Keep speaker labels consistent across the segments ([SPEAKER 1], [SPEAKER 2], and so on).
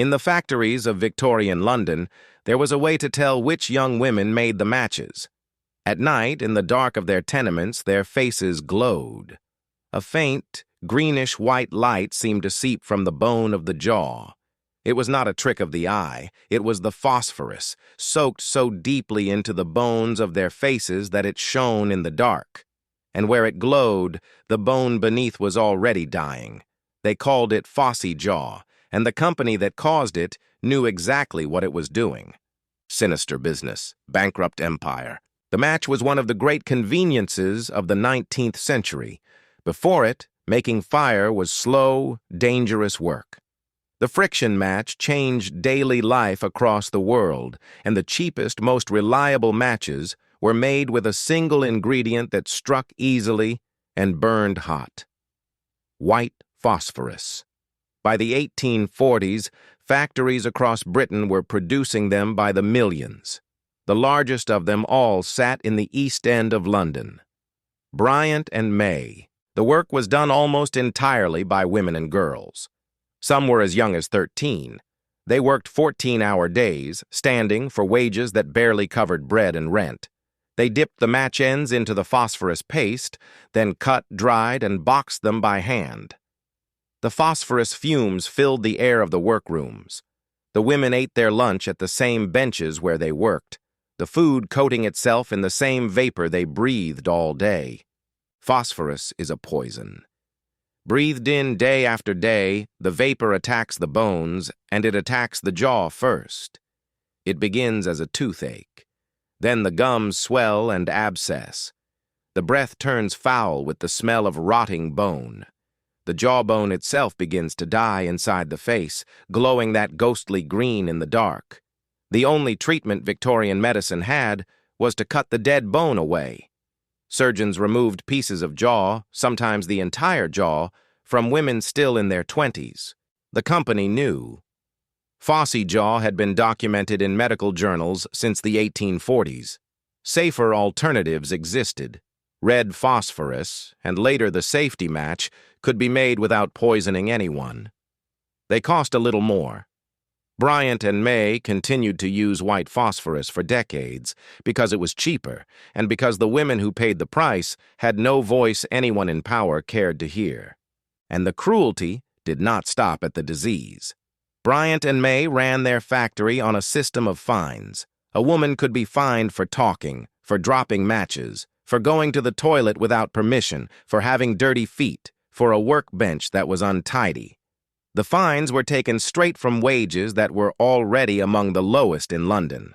[SPEAKER 1] In the factories of Victorian London, there was a way to tell which young women made the matches. At night, in the dark of their tenements, their faces glowed. A faint, greenish-white light seemed to seep from the bone of the jaw. It was not a trick of the eye. It was the phosphorus, soaked so deeply into the bones of their faces that it shone in the dark. And where it glowed, the bone beneath was already dying. They called it Phossy jaw, and the company that caused it knew exactly what it was doing. Sinister business, bankrupt empire. The match was one of the great conveniences of the 19th century. Before it, making fire was slow, dangerous work. The friction match changed daily life across the world, and the cheapest, most reliable matches were made with a single ingredient that struck easily and burned hot: white phosphorus. By the 1840s, factories across Britain were producing them by the millions. The largest of them all sat in the East End of London. Bryant and May. The work was done almost entirely by women and girls. Some were as young as 13. They worked 14-hour days, standing for wages that barely covered bread and rent. They dipped the match ends into the phosphorus paste, then cut, dried, and boxed them by hand. The phosphorus fumes filled the air of the workrooms. The women ate their lunch at the same benches where they worked, the food coating itself in the same vapor they breathed all day. Phosphorus is a poison. Breathed in day after day, the vapor attacks the bones, and it attacks the jaw first. It begins as a toothache. Then the gums swell and abscess. The breath turns foul with the smell of rotting bone. The jawbone itself begins to die inside the face, glowing that ghostly green in the dark. The only treatment Victorian medicine had was to cut the dead bone away. Surgeons removed pieces of jaw, sometimes the entire jaw, from women still in their 20s. The company knew. Phossy jaw had been documented in medical journals since the 1840s. Safer alternatives existed. Red phosphorus, and later the safety match, could be made without poisoning anyone. They cost a little more. Bryant and May continued to use white phosphorus for decades because it was cheaper and because the women who paid the price had no voice anyone in power cared to hear. And the cruelty did not stop at the disease. Bryant and May ran their factory on a system of fines. A woman could be fined for talking, for dropping matches, for going to the toilet without permission, for having dirty feet, for a workbench that was untidy. The fines were taken straight from wages that were already among the lowest in London.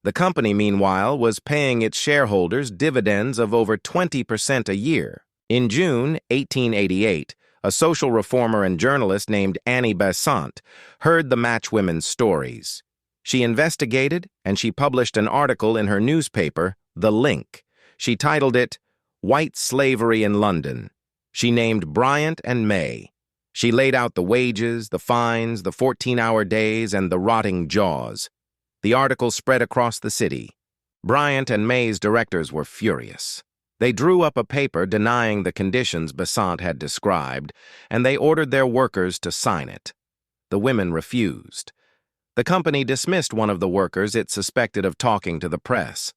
[SPEAKER 1] The company, meanwhile, was paying its shareholders dividends of over 20% a year. In June 1888, a social reformer and journalist named Besant heard the matchwomen's stories. She investigated, and she published an article in her newspaper, The Link. She titled it, "White Slavery in London." She named Bryant and May. She laid out the wages, the fines, the 14-hour days, and the rotting jaws. The article spread across the city. Bryant and May's directors were furious. They drew up a paper denying the conditions Besant had described, and they ordered their workers to sign it. The women refused. The company dismissed one of the workers it suspected of talking to the press.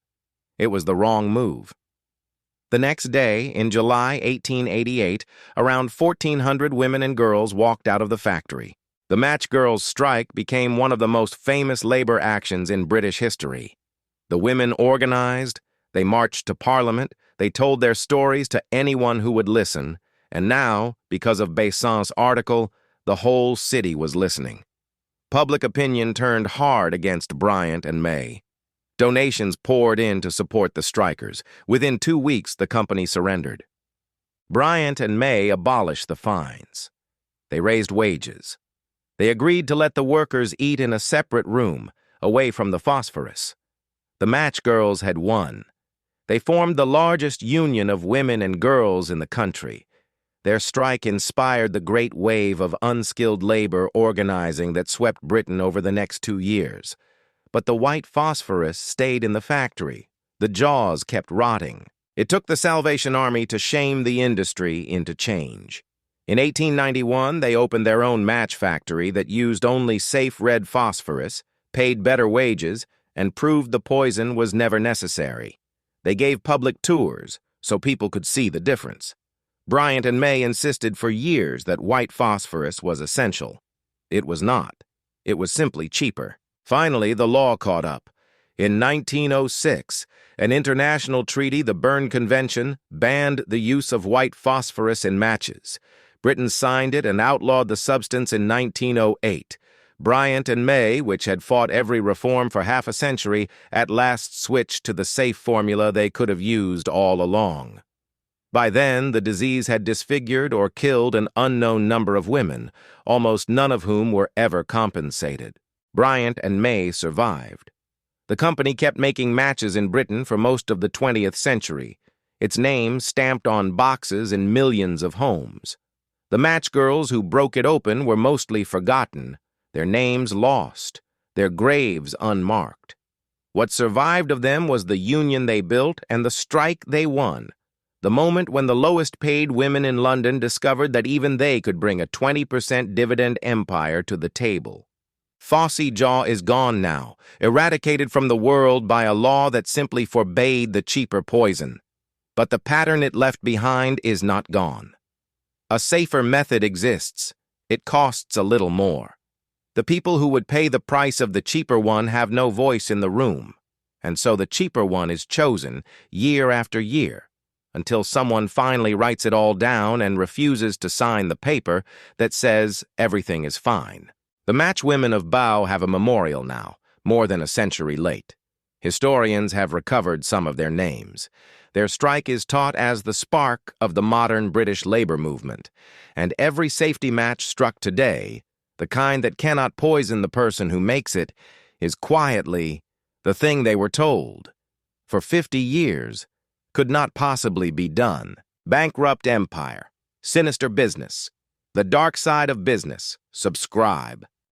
[SPEAKER 1] It was the wrong move. The next day, in July 1888, around 1,400 women and girls walked out of the factory. The matchgirls' strike became one of the most famous labor actions in British history. The women organized, they marched to Parliament, they told their stories to anyone who would listen, and now, because of Besant's article, the whole city was listening. Public opinion turned hard against Bryant and May. Donations poured in to support the strikers. Within 2 weeks, the company surrendered. Bryant and May abolished the fines. They raised wages. They agreed to let the workers eat in a separate room, away from the phosphorus. The matchgirls had won. They formed the largest union of women and girls in the country. Their strike inspired the great wave of unskilled labor organizing that swept Britain over the next 2 years. But the white phosphorus stayed in the factory. The jaws kept rotting. It took the Salvation Army to shame the industry into change. In 1891, they opened their own match factory that used only safe red phosphorus, paid better wages, and proved the poison was never necessary. They gave public tours so people could see the difference. Bryant and May insisted for years that white phosphorus was essential. It was not. It was simply cheaper. Finally, the law caught up. In 1906, an international treaty, the Berne Convention, banned the use of white phosphorus in matches. Britain signed it and outlawed the substance in 1908. Bryant and May, which had fought every reform for half a century, at last switched to the safe formula they could have used all along. By then, the disease had disfigured or killed an unknown number of women, almost none of whom were ever compensated. Bryant and May survived. The company kept making matches in Britain for most of the 20th century, its name stamped on boxes in millions of homes. The matchgirls who broke it open were mostly forgotten, their names lost, their graves unmarked. What survived of them was the union they built and the strike they won, the moment when the lowest-paid women in London discovered that even they could bring a 20% dividend empire to the table. Phossy jaw is gone now, eradicated from the world by a law that simply forbade the cheaper poison. But the pattern it left behind is not gone. A safer method exists. It costs a little more. The people who would pay the price of the cheaper one have no voice in the room, and so the cheaper one is chosen year after year, until someone finally writes it all down and refuses to sign the paper that says everything is fine. The matchwomen of Bow have a memorial now, more than a century late. Historians have recovered some of their names. Their strike is taught as the spark of the modern British labor movement, and every safety match struck today, the kind that cannot poison the person who makes it, is quietly the thing they were told, for 50 years, could not possibly be done. Bankrupt empire, sinister business, the dark side of business. Subscribe.